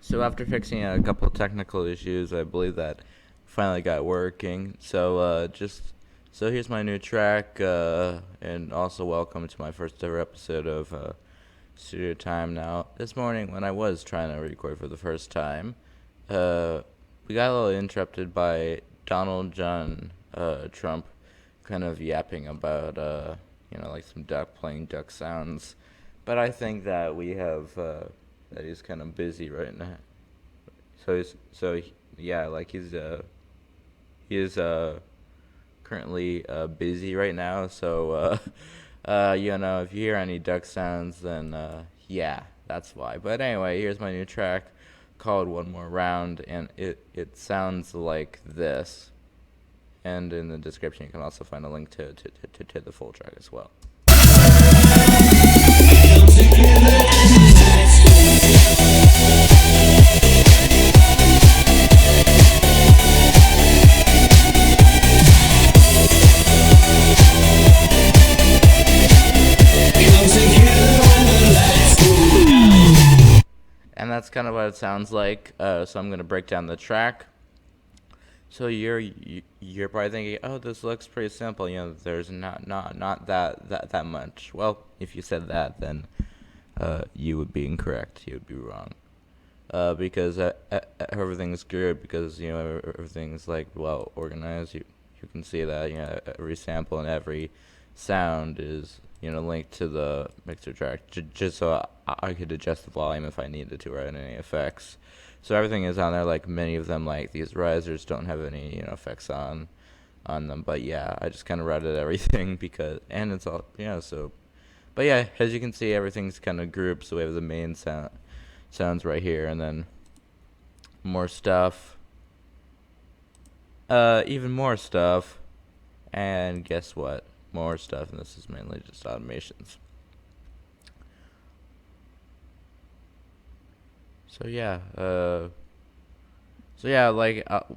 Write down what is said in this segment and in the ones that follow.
So after fixing a couple of technical issues, I believe that finally got working. So here's my new track, and also welcome to my first ever episode of Studio Time. Now, this morning when I was trying to record for the first time, uh, we got a little interrupted by Donald John Trump, kind of yapping about like some duck playing duck sounds. But I think that we have that he's kind of busy right now. Yeah, like he is currently busy right now. If you hear any duck sounds, then yeah, that's why. But anyway, here's my new track called One More Round, and it sounds like this. And in the description, you can also find a link to the full track as well. And that's kind of what it sounds like. So I'm gonna break down the track. So you're probably thinking, oh, this looks pretty simple. There's not that much. Well, if you said that, then you would be incorrect. You would be wrong. Because everything's good. Because everything's like well organized. You can see that every sample and every sound is linked to the mixer track, just so I could adjust the volume if I needed to, or any effects. So everything is on there. Like many of them, like these risers, don't have any effects on them. But yeah, I just kind of routed everything and it's all So, but yeah, as you can see, everything's kind of grouped. So we have the main sounds right here, and then more stuff, even more stuff, and guess what? More stuff, and this is mainly just automations. So yeah,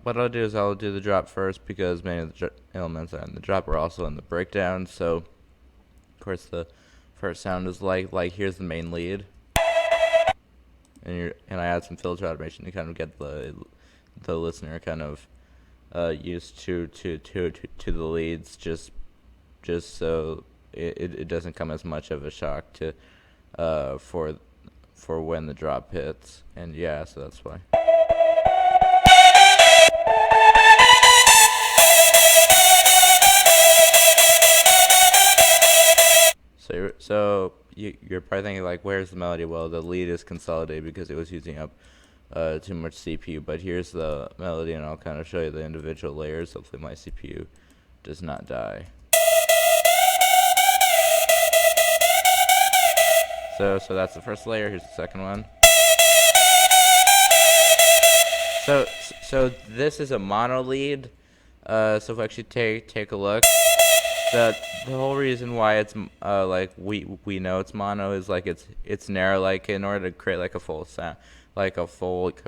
what I'll do is I'll do the drop first, because many of the elements are in the drop are also in the breakdown. So of course the first sound is like here's the main lead, and I add some filter automation to kind of get the listener kind of used to the leads, just so it doesn't come as much of a shock to for when the drop hits. And yeah, so that's why. You're probably thinking, like, where's the melody? Well, the lead is consolidated because it was using up too much CPU. But here's the melody, and I'll kind of show you the individual layers. Hopefully my CPU does not die. So that's the first layer. Here's the second one. So this is a mono lead. So if we actually take a look, the whole reason why it's like we know it's mono is like it's narrow. Like in order to create like a full sound, like a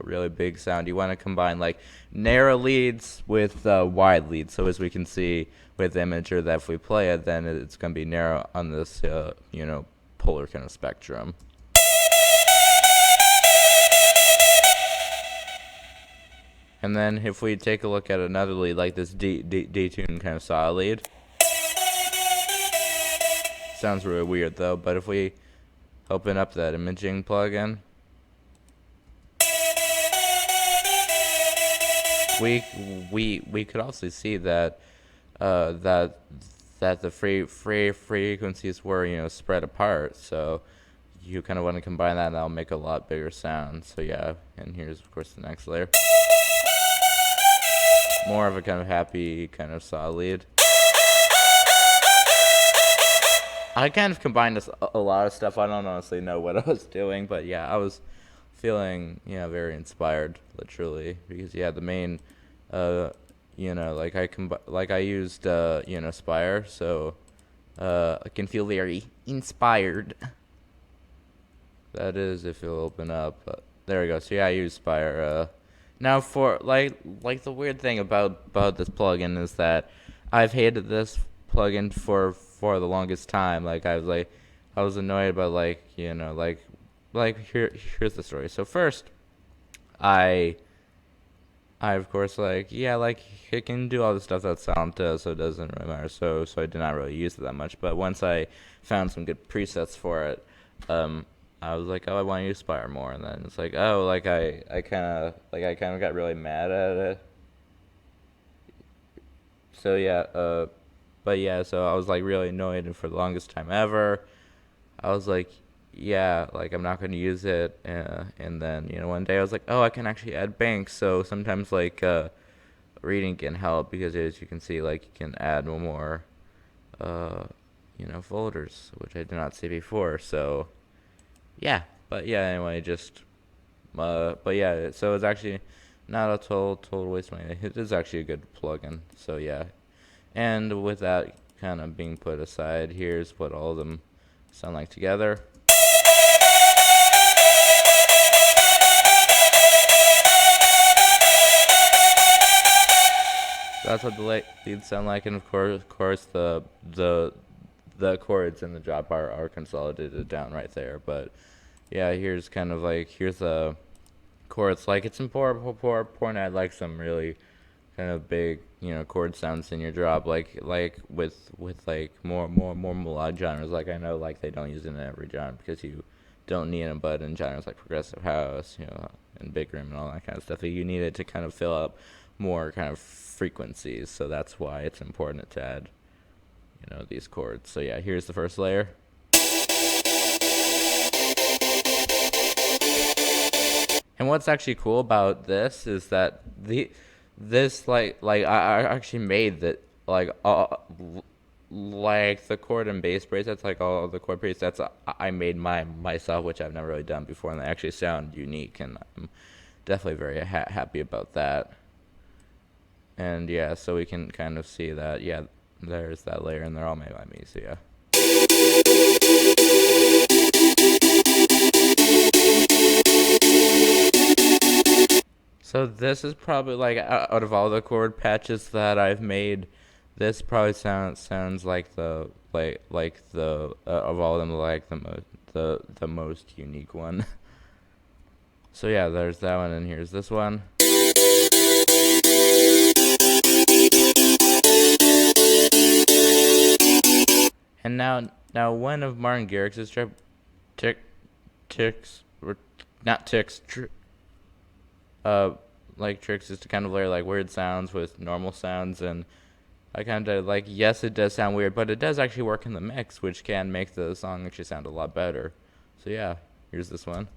really big sound, you want to combine like narrow leads with wide leads. So as we can see with the imager, that if we play it, then it's gonna be narrow on this polar kind of spectrum. And then if we take a look at another lead, like this detuned kind of saw lead, sounds really weird though. But if we open up that imaging plugin, we could also see that that the frequencies were spread apart. So you kind of want to combine that, and that'll make a lot bigger sound. So yeah, and here's of course the next layer, more of a kind of happy kind of saw lead. I kind of combined a lot of stuff. I don't honestly know what I was doing, but yeah, I was feeling very inspired, literally, because the main I used Spire, so I can feel very inspired. That is, if you'll open up, there we go. So yeah, I use Spire. Now for like the weird thing about this plugin is that I've hated this plugin for the longest time. Like I was annoyed about here's the story. So first, I of course like yeah like it can do all the stuff that sound does, so it doesn't really matter. So I did not really use it that much. But once I found some good presets for it, I was like, oh, I want to use Spire more, and then it's like, oh, like I kind of got really mad at it. So yeah, but yeah, so I was like really annoyed, and for the longest time ever, I was like, yeah, like I'm not going to use it. And then, one day I was like, oh, I can actually add banks. So sometimes like reading can help because as you can see, like you can add more, uh, folders, which I did not see before. So yeah, but yeah, anyway, but yeah, so it's actually not a total waste of money. It is actually a good plugin. So yeah, and with that kind of being put aside, here's what all of them sound like together. That's what the leads sound like, and of course, the chords in the drop are consolidated down right there. But yeah, here's the chords. Like it's important to add like some really kind of big chord sounds in your drop, like with like more melodic genres. Like I know like they don't use it in every genre because you don't need them, but in genres like progressive house, and big room and all that kind of stuff, you need it to kind of fill up more kind of frequencies. So that's why it's important to add these chords. So yeah, here's the first layer. And what's actually cool about this is that this I actually made that like the chord and bass presets, like all the chord presets, I made myself, which I've never really done before, and they actually sound unique, and I'm definitely very happy about that. And yeah, so we can kind of see that, yeah, there's that layer, and they're all made by me, so yeah. So this is probably like out of all the chord patches that I've made, this probably sounds like the of all of them, like the most unique one. So yeah, there's that one, and here's this one. And now one of Martin Garrix's tricks is to kind of layer like weird sounds with normal sounds, and I kind of like, yes, it does sound weird, but it does actually work in the mix, which can make the song actually sound a lot better. So yeah, here's this one.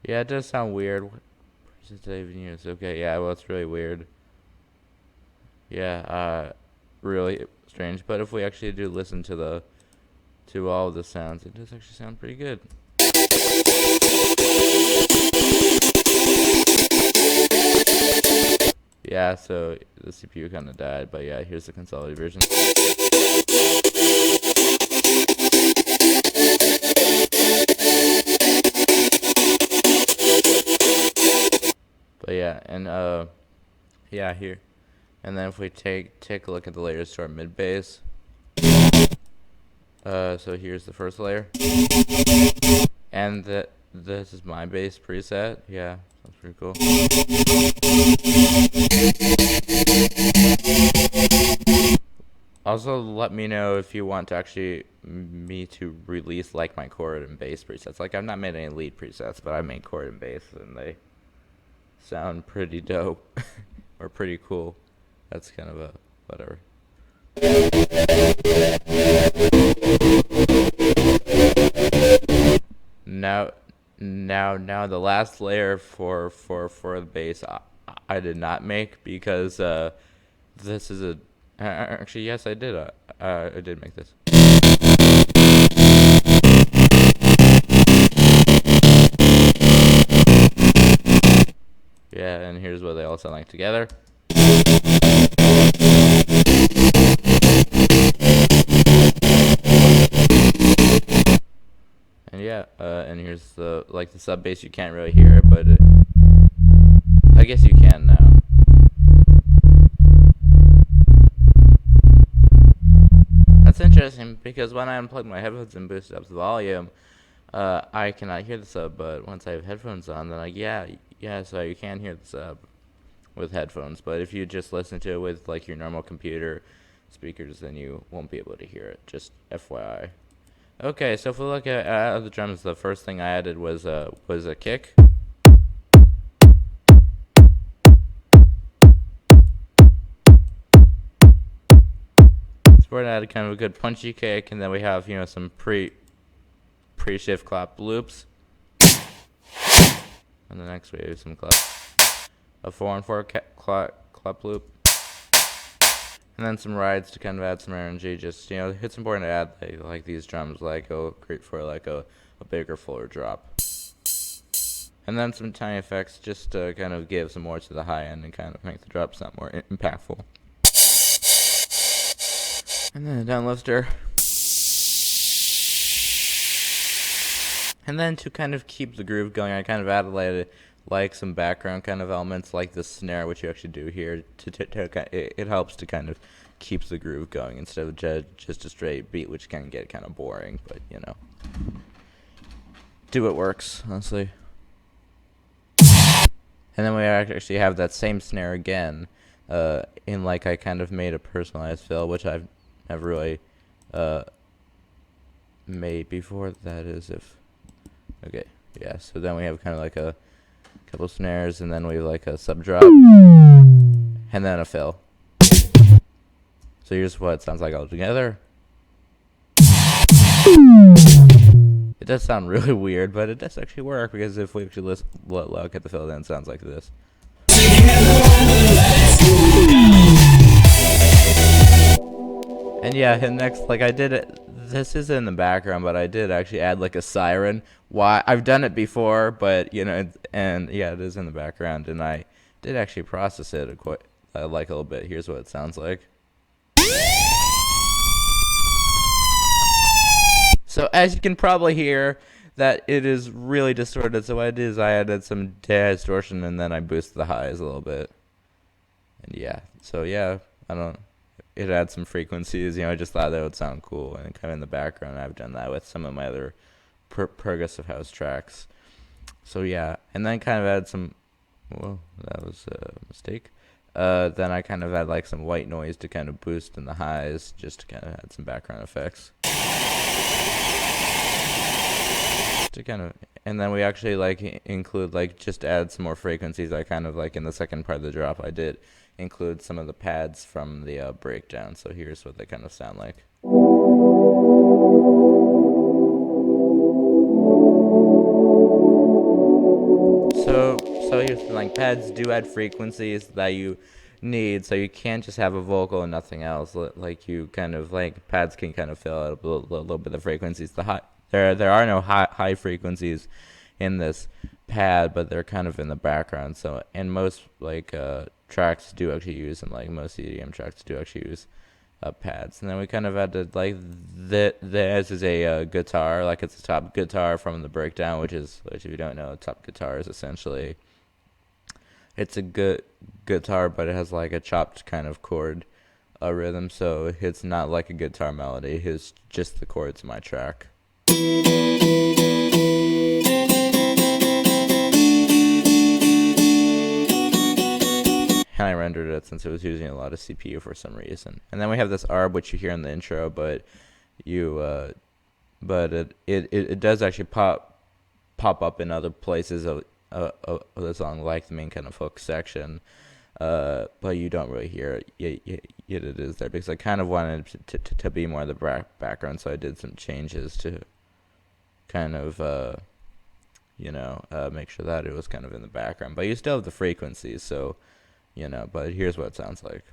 Yeah, it does sound weird. Okay, yeah, well, it's really weird. Yeah, really strange. But if we actually do listen to all of the sounds, it does actually sound pretty good. Yeah, so the CPU kind of died, but yeah, here's the consolidated version. But yeah, and yeah, here. And then if we take a look at the layers to our mid bass. So here's the first layer. And this is my bass preset. Yeah, that's pretty cool. Also, let me know if you want to actually me to release like my chord and bass presets. Like I've not made any lead presets, but I made chord and bass, and they sound pretty dope or pretty cool. That's kind of a whatever. Now the last layer for the bass I did not make because this is a actually yes I did make this. Yeah, and here's what they all sound like together. And yeah, and here's the sub bass. You can't really hear it, but I guess you can now. That's interesting. interesting because when I unplug my headphones and boost up the volume, I cannot hear the sub. But once I have headphones on, then yeah, so you can hear the sub with headphones. But if you just listen to it with like your normal computer speakers, then you won't be able to hear it. Just FYI. Okay, so if we look at the drums, the first thing I added was a kick. So we're gonna add kind of a good punchy kick, and then we have some pre-shift clap loops. And the next we have some clap, a 4-on-4 clap loop, and then some rides to kind of add some energy. Just it's important to add like these drums go great for like a bigger, fuller drop. And then some tiny effects just to kind of give some more to the high end and kind of make the drop sound more impactful. And then a down lifter. And then to kind of keep the groove going, I kind of added like some background kind of elements like the snare, which you actually do here. It helps to kind of keep the groove going instead of just a straight beat, which can get kind of boring. But do what works, honestly. And then we actually have that same snare again, in like I kind of made a personalized fill, which I've never really made before. That is okay, yeah. So then we have kind of like a couple snares, and then we have like a sub drop, and then a fill. So here's what it sounds like all together. It does sound really weird, but it does actually work because if we actually look at the fill, then it sounds like this. And yeah, and next, like I did it. This is in the background, but I did actually add like a siren. Why? I've done it before, but and yeah, it is in the background, and I did actually process it quite like a little bit. Here's what it sounds like. So as you can probably hear, that it is really distorted. So what I did is I added some distortion, and then I boosted the highs a little bit. And yeah, so yeah, it adds some frequencies. I just thought that would sound cool, and kind of in the background, I've done that with some of my other progressive house tracks. So yeah, and then kind of add some. Well, that was a mistake. Then I kind of add like some white noise to kind of boost in the highs, just to kind of add some background effects. And then we actually include just add some more frequencies. I kind of in the second part of the drop, I did include some of the pads from the breakdown. So here's what they kind of sound like. So here's the thing, pads do add frequencies that you need, so you can't just have a vocal and nothing else. You kind of pads can kind of fill out a little bit of frequencies. There are no high frequencies in this pad, but they're kind of in the background. So, and most tracks do actually use, and most EDM tracks do actually use pads. And then we kind of added this is a guitar, it's a top guitar from the breakdown, which if you don't know, top guitar is essentially it's a good guitar, but it has a chopped kind of chord rhythm. So it's not like a guitar melody. It's just the chords in my track. And I rendered it since it was using a lot of CPU for some reason. And then we have this arb, which you hear in the intro, but it does actually pop up in other places of the song, like the main kind of hook section. But you don't really hear it. Yet it is there because I kind of wanted to be more of the background, so I did some changes to kind of make sure that it was kind of in the background, but you still have the frequencies. So but here's what it sounds like.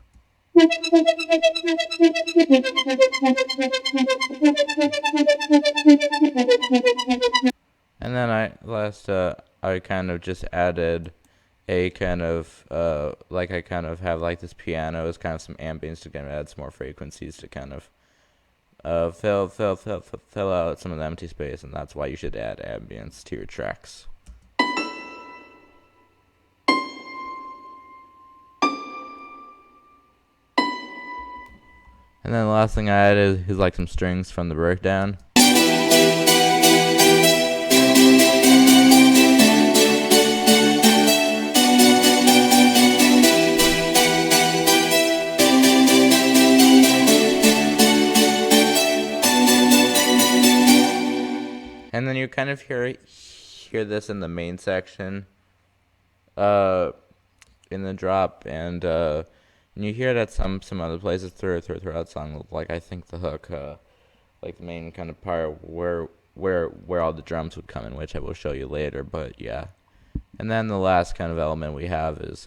And then I kind of just added a kind of I kind of have this piano as kind of some ambience to kind of add some more frequencies to kind of fill out some of the empty space, and that's why you should add ambience to your tracks. And And then the last thing I added is like some strings from the breakdown. And then you kind of hear this in the main section, in the drop, and you hear it at some other places throughout the song. Like I think the hook, like the main kind of part where all the drums would come in, which I will show you later. But yeah, and then the last kind of element we have is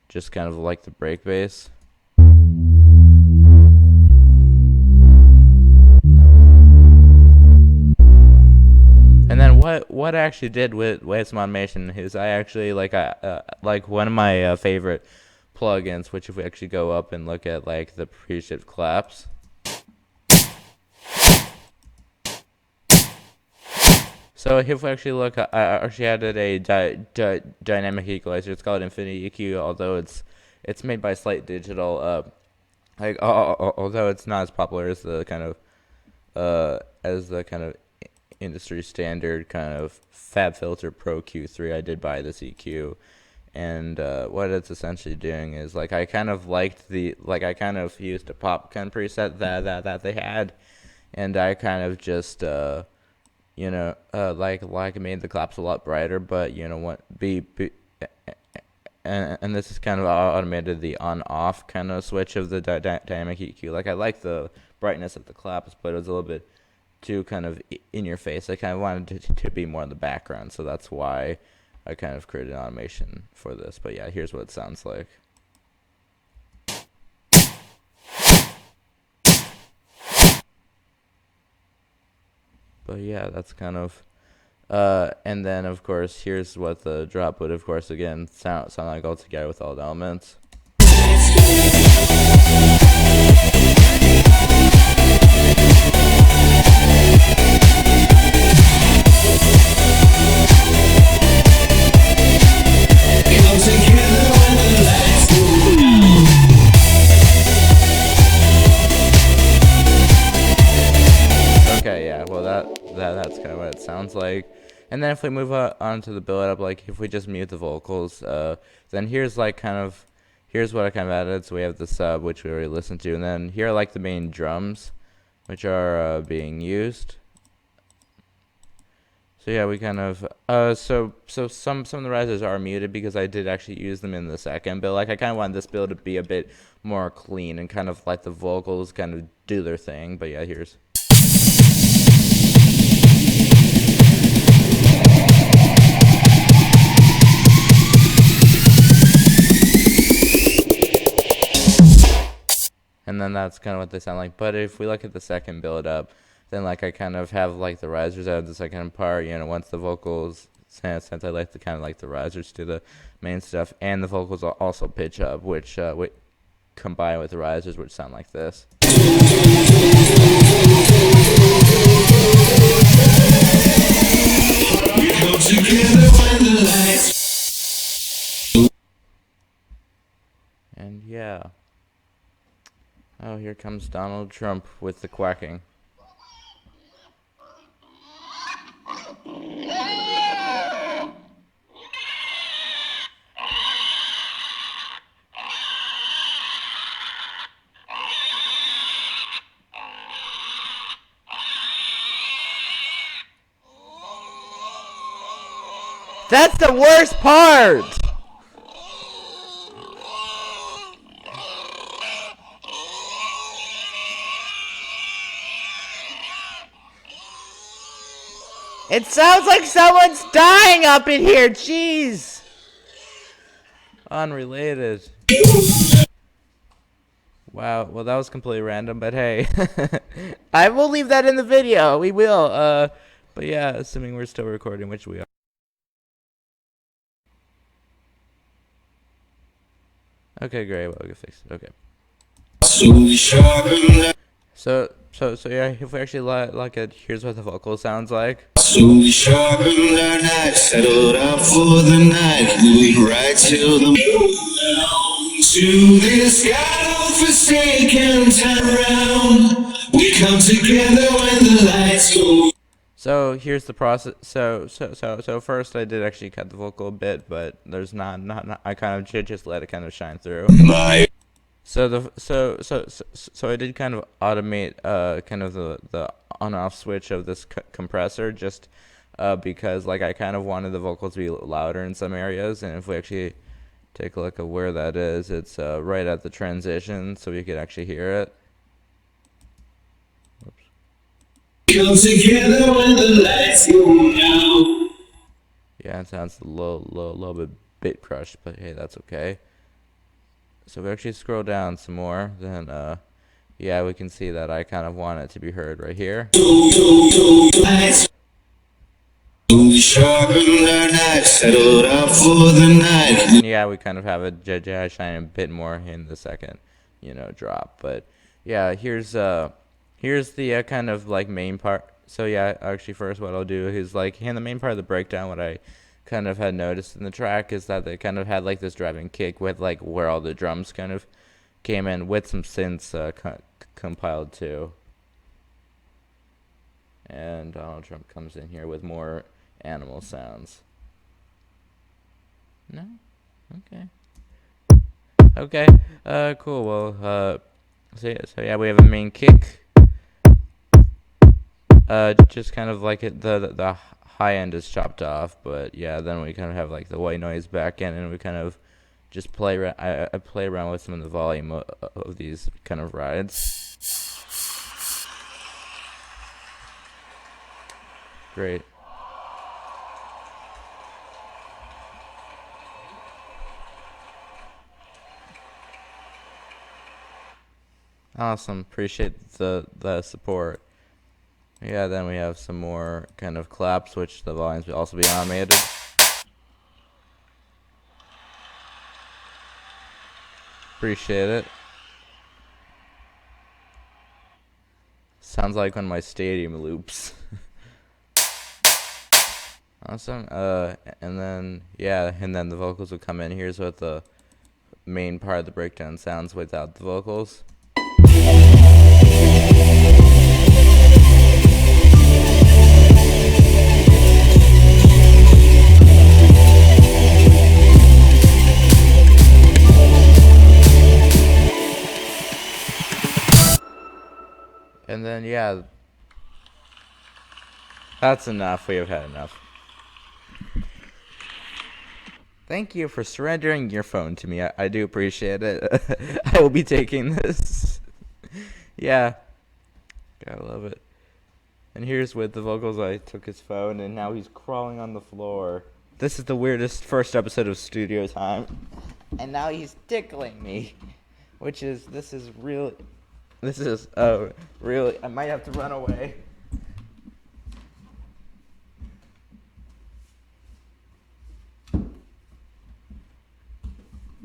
just kind of like the break bass. And then what I actually did with some automation is I actually like one of my favorite plugins, which if we actually go up and look at like the pre-shift claps. So if we actually look, I actually added a dynamic equalizer. It's called Infinity EQ, although it's made by Slate Digital. Although it's not as popular as the kind of industry standard kind of FabFilter Pro Q3. I did buy this EQ, and what it's essentially doing is like I kind of used a pop kind of preset that they had, and I kind of just like made the claps a lot brighter, but and this is kind of automated the on-off kind of switch of the dynamic EQ. Like I like the brightness of the claps, but it was a little bit too kind of in your face. I kind of wanted to be more in the background, so that's why I kind of created an automation for this. But yeah, here's what it sounds like. But yeah, that's kind of and then of course here's what the drop would of course again sound like all together with all the elements. Okay, yeah, well that's kind of what it sounds like. And then if we move on to the build up, like if we just mute the vocals, then here's what I kind of added. So we have the sub, which we already listened to, and then here are like the main drums, which are being used. So yeah, we kind of so some of the risers are muted because I did actually use them in the second build. Like I kind of wanted this build to be a bit more clean and kind of let the vocals kind of do their thing. But yeah, here's. And then that's kind of what they sound like. But if we look at the second build up, then like I kind of have like the risers out of the second part, once the vocals, since I like to kind of like the risers to the main stuff, and the vocals also pitch up, which combine with the risers, which sound like this. And yeah. Oh, here comes Donald Trump with the quacking. That's the worst part! It sounds like someone's dying up in here, jeez! Unrelated. Wow, well that was completely random, but hey. I will leave that in the video, we will. But yeah, assuming we're still recording, which we are. Okay, great, well we can fix it, okay. So yeah, if we actually look at, here's what the vocal sounds like. So we sharpened our knife, settled out for the night, moving right to the moon, to this sky. forsaken, turn around. We come together when the lights go. So here's the process. So first I did actually cut the vocal a bit, but there's not I kind of just let it kind of shine through. So I did kind of automate kind of the on off switch of this compressor just because like I kind of wanted the vocals to be louder in some areas, and if we actually take a look at where that is, it's right at the transition, so we could actually hear it. Come together when the lights go out. Yeah, it sounds a little bit crushed, but hey, that's okay. So if we actually scroll down some more, then yeah, we can see that I kind of want it to be heard right here. And yeah, we kind of have a jazz shine a bit more in the second, drop. But yeah, here's the kind of like main part. So yeah, actually first what I'll do is like in the main part of the breakdown, what I kind of had noticed in the track is that they kind of had like this driving kick with like where all the drums kind of came in with some synths compiled too. And Donald Trump comes in here with more animal sounds. No? Okay. Cool. Well, so yeah, we have a main kick. Just kind of like the high end is chopped off, but yeah, then we kind of have like the white noise back in, and we kind of just play around. I play around with some of the volume of these kind of rides. Great. Awesome. Appreciate the support. Yeah, then we have some more kind of claps, which the volumes will also be animated. Appreciate it. Sounds like when my stadium loops. Awesome. And then the vocals will come in. Here's what the main part of the breakdown sounds without the vocals. And then, yeah, that's enough. We have had enough. Thank you for surrendering your phone to me. I do appreciate it. I will be taking this. Yeah. Gotta love it. And here's with the vocals. I took his phone, and now he's crawling on the floor. This is the weirdest first episode of Studio Time. And now he's tickling me. This is really, I might have to run away.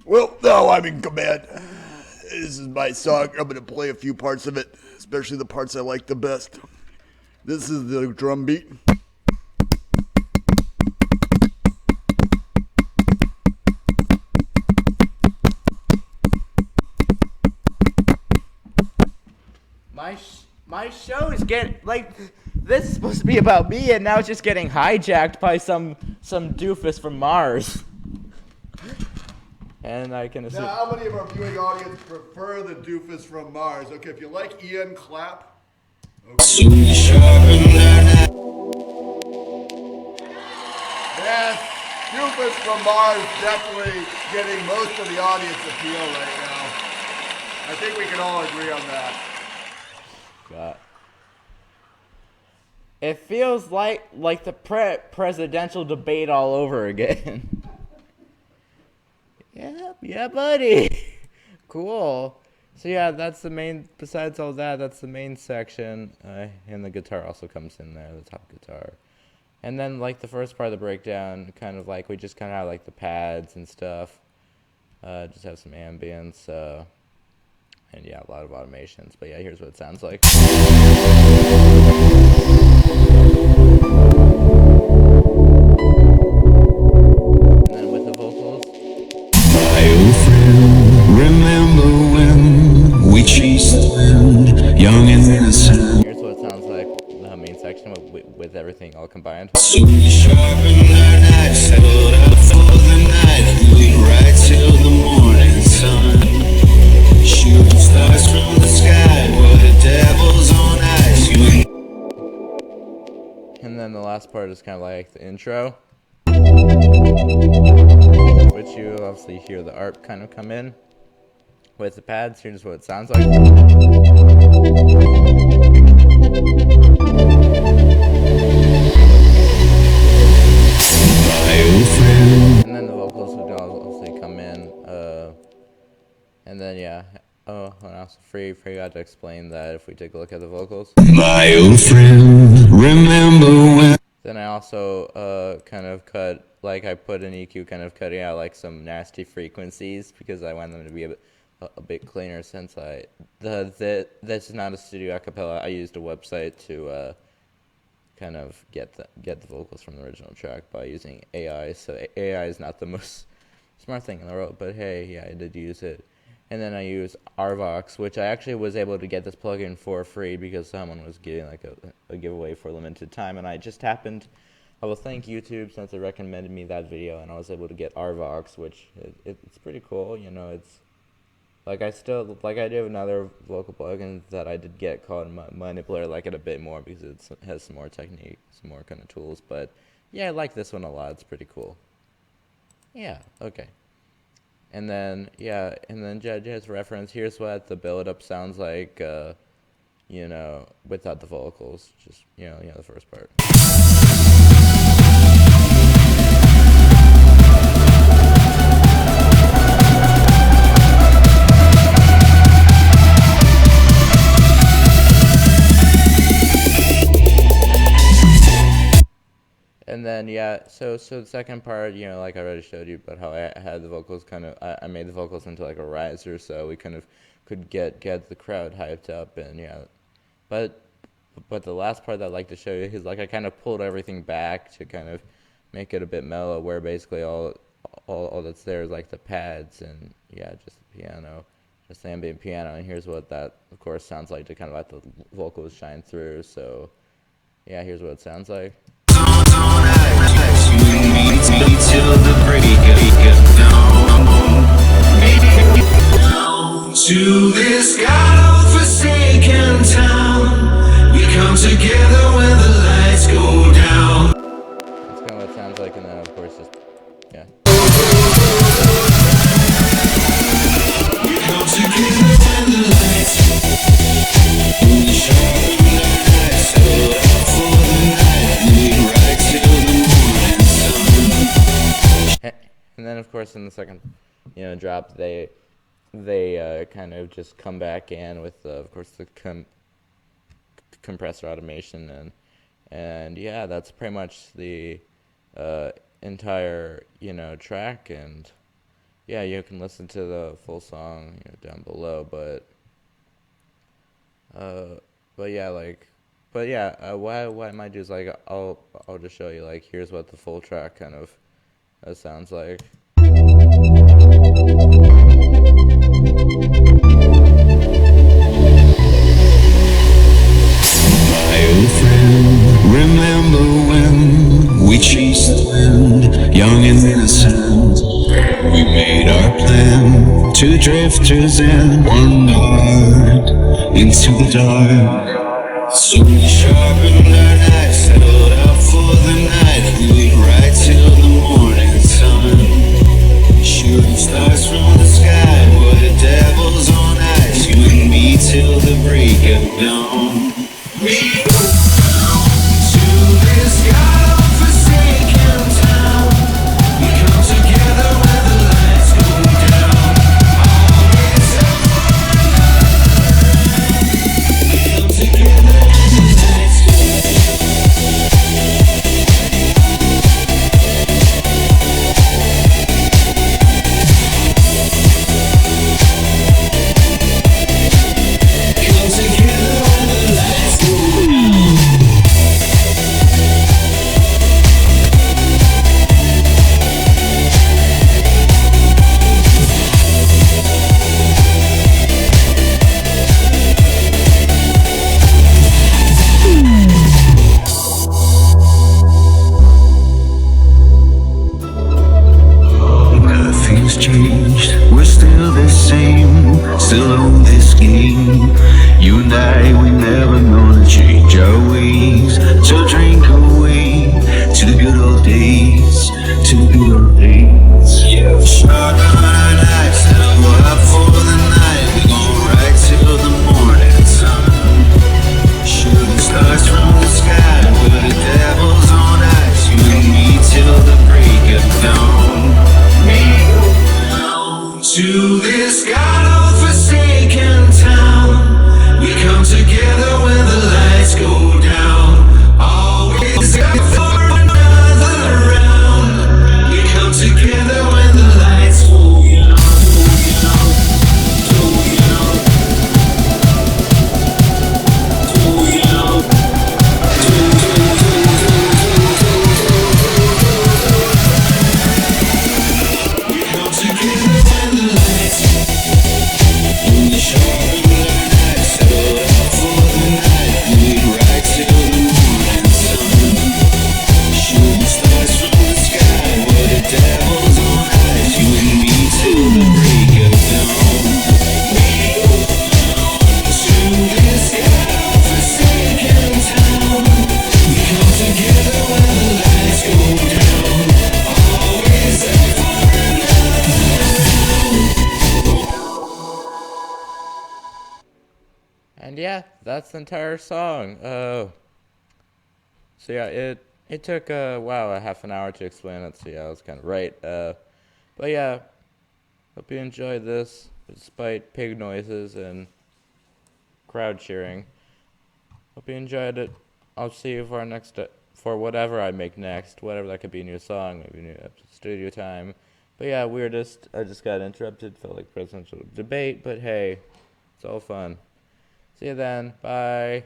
Well, now I'm in command. This is my song. I'm going to play a few parts of it, especially the parts I like the best. This is the drum beat. My show is this is supposed to be about me, and now it's just getting hijacked by some doofus from Mars. And I can assume. Now, how many of our viewing audience prefer the doofus from Mars? Okay, if you like Ian, clap. Okay. Yes, doofus from Mars definitely getting most of the audience appeal right now. I think we can all agree on that. God. It feels like the presidential debate all over again. Yeah, buddy. Cool. So yeah, that's the main. Besides all that, that's the main section, and the guitar also comes in there, the top guitar. And then like the first part of the breakdown, kind of like we just kind of have like the pads and stuff. Just have some ambience. And yeah, a lot of automations. But yeah, here's what it sounds like. And then with the vocals. My old friend, remember when combination with everything all combined. So we sharpened our knives, settled up for the night, moving right till the morning sun. Shooting stars from the sky, we're the devil's on ice. And then the last part is kind of like the intro, which you obviously hear the ARP kind of come in with the pads. Here's what it sounds like. And then the vocals would obviously come in, and then yeah. Oh, and I also forgot to explain that if we take a look at the vocals. My old friend, remember when? Then I also kind of cut, like I put an EQ kind of cutting out like some nasty frequencies because I want them to be a bit cleaner, since that's not a studio acapella. I used a website to kind of get the vocals from the original track by using AI. So AI is not the most smart thing in the world, but hey, yeah, I did use it. And then I use Arvox, which I actually was able to get this plugin for free because someone was giving like a giveaway for a limited time, and I just happened. I will thank YouTube since they recommended me that video, and I was able to get Arvox, which it's pretty cool. You know, it's like I do have another vocal plugin that I did get called Manipulator. I like it a bit more because it has some more technique, some more kind of tools. But yeah, I like this one a lot. It's pretty cool. Yeah. Okay. And then just reference. Here's what the build-up sounds like. You know, without the vocals. Just you know the first part. And then so the second part, you know, like I already showed you about how I had the vocals I made the vocals into like a riser, so we kind of could get the crowd hyped up, and but the last part that I'd like to show you is like I kind of pulled everything back to kind of make it a bit mellow, where basically all that's there is like the pads and just the piano, just ambient piano, and here's what that of course sounds like to kind of let the vocals shine through. So yeah, here's what it sounds like. Till the break of dawn. To this God-forsaken town, we come together when the lights go down. That's kind of what it sounds like, and then of course just We come together when the lights go down. We sharpen our knives, settle up for the night, lead right till the morning sun. And then of course in the second drop they kind of just come back in with of course the compressor automation, and yeah, that's pretty much the entire track. And yeah, you can listen to the full song down below, but what I might do is like I'll just show you, like, here's what the full track kind of sounds like. My old friend, remember when we chased the wind, young and innocent. We made our plan, two drifters and one heart into the dark. So we sharpened our knives, settled up for the night, lead right till the morning sun. Shooting stars from the sky, we're the devil's on ice, you and me till the break of dawn. We go down to this God-forsaken town. We come together when the lights go down. Always up for another. We come together when the lights go Come together when the lights go down. yeah, that's the entire song. So yeah, it took a half an hour to explain it. So yeah, I was kind of right. But yeah, hope you enjoyed this, despite pig noises and crowd cheering. Hope you enjoyed it. I'll see you for our next for whatever I make next, whatever that could be, a new song, maybe a new episode, studio time. But yeah, I just got interrupted. Felt like presidential debate, but hey, it's all fun. See you then. Bye.